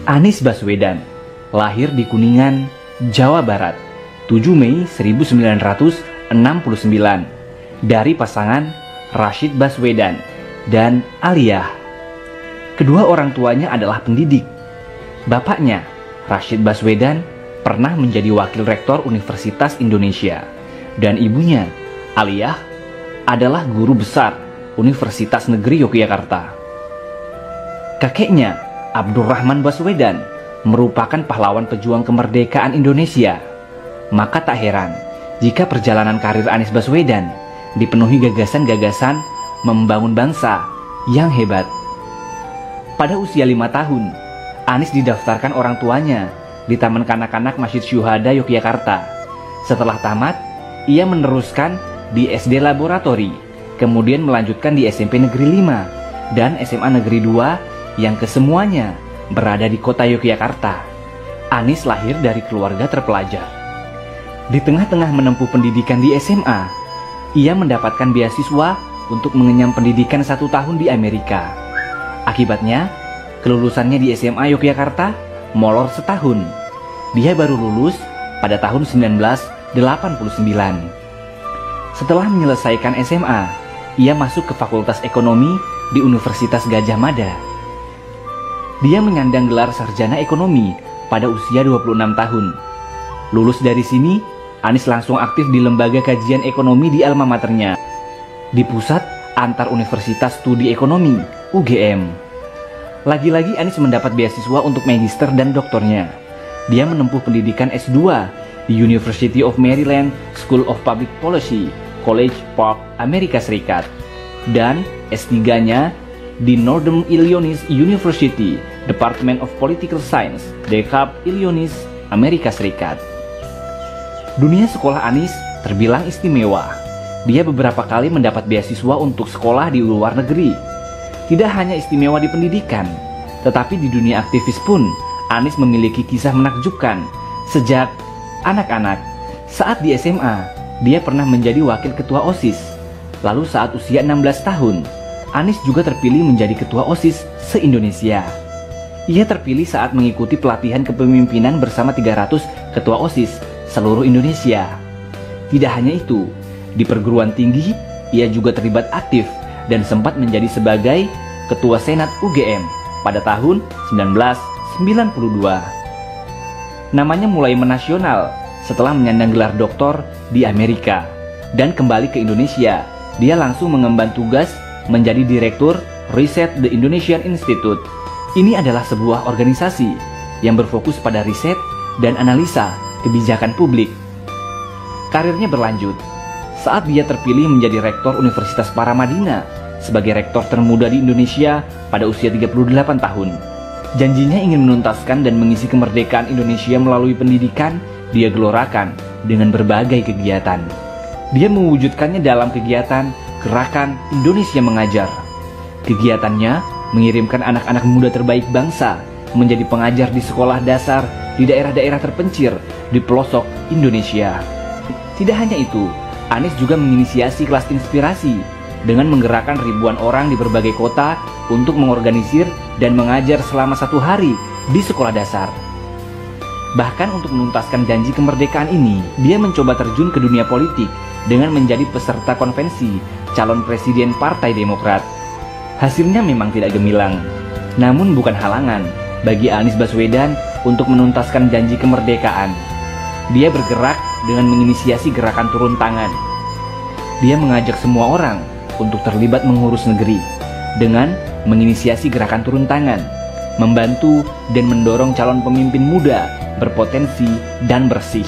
Anies Baswedan lahir di Kuningan, Jawa Barat, 7 Mei 1969 dari pasangan Rashid Baswedan dan Aliyah. Kedua orang tuanya adalah pendidik. Bapaknya, Rashid Baswedan, pernah menjadi wakil rektor Universitas Indonesia, dan ibunya, Aliyah, adalah guru besar Universitas Negeri Yogyakarta. Kakeknya, Abdurrahman Baswedan, merupakan pahlawan pejuang kemerdekaan Indonesia. Maka tak heran jika perjalanan karir Anies Baswedan dipenuhi gagasan-gagasan membangun bangsa yang hebat. Pada usia 5 tahun, Anies didaftarkan orang tuanya di Taman Kanak-kanak Masjid Syuhada Yogyakarta. Setelah tamat, ia meneruskan di SD Laboratori, kemudian melanjutkan di SMP Negeri 5 dan SMA Negeri 2 yang kesemuanya berada di kota Yogyakarta. Anies lahir dari keluarga terpelajar. Di tengah-tengah menempuh pendidikan di SMA, ia mendapatkan beasiswa untuk mengenyam pendidikan 1 tahun di Amerika. Akibatnya, kelulusannya di SMA Yogyakarta molor setahun. Dia baru lulus pada tahun 1989. Setelah menyelesaikan SMA, ia masuk ke Fakultas Ekonomi di Universitas Gadjah Mada. Dia menyandang gelar sarjana ekonomi pada usia 26 tahun. Lulus dari sini, Anies langsung aktif di lembaga kajian ekonomi di alma maternya, di Pusat Antar Universitas Studi Ekonomi, UGM. Lagi-lagi Anies mendapat beasiswa untuk magister dan doktornya. Dia menempuh pendidikan S2 di University of Maryland School of Public Policy, College Park, Amerika Serikat, dan S3-nya di Northern Illinois University, Department of Political Science, DeKalb, Illinois, Amerika Serikat. Dunia sekolah Anies terbilang istimewa. Dia beberapa kali mendapat beasiswa untuk sekolah di luar negeri. Tidak hanya istimewa di pendidikan, tetapi di dunia aktivis pun Anies memiliki kisah menakjubkan. Sejak anak-anak, saat di SMA, dia pernah menjadi wakil ketua OSIS. Lalu saat usia 16 tahun, Anies juga terpilih menjadi ketua OSIS se-Indonesia. Ia terpilih saat mengikuti pelatihan kepemimpinan bersama 300 ketua OSIS seluruh Indonesia. Tidak hanya itu, di perguruan tinggi, ia juga terlibat aktif dan sempat menjadi sebagai ketua Senat UGM pada tahun 1992. Namanya mulai menasional setelah menyandang gelar doktor di Amerika dan kembali ke Indonesia. Dia langsung mengemban tugas menjadi Direktur Riset The Indonesian Institute. Ini adalah sebuah organisasi yang berfokus pada riset dan analisa kebijakan publik. Karirnya berlanjut saat dia terpilih menjadi Rektor Universitas Paramadina sebagai rektor termuda di Indonesia pada usia 38 tahun. Janjinya ingin menuntaskan dan mengisi kemerdekaan Indonesia melalui pendidikan. Dia gelorakan dengan berbagai kegiatan. Dia mewujudkannya dalam kegiatan Gerakan Indonesia Mengajar. Kegiatannya mengirimkan anak-anak muda terbaik bangsa menjadi pengajar di sekolah dasar di daerah-daerah terpencil di pelosok Indonesia. Tidak hanya itu, Anies juga menginisiasi kelas inspirasi dengan menggerakkan ribuan orang di berbagai kota untuk mengorganisir dan mengajar selama 1 hari di sekolah dasar. Bahkan untuk menuntaskan janji kemerdekaan ini, dia mencoba terjun ke dunia politik dengan menjadi peserta konvensi calon presiden Partai Demokrat. Hasilnya memang tidak gemilang, namun bukan halangan bagi Anies Baswedan untuk menuntaskan janji kemerdekaan. Dia bergerak dengan menginisiasi gerakan turun tangan. Dia mengajak semua orang untuk terlibat mengurus negeri dengan menginisiasi gerakan turun tangan, membantu dan mendorong calon pemimpin muda berpotensi dan bersih.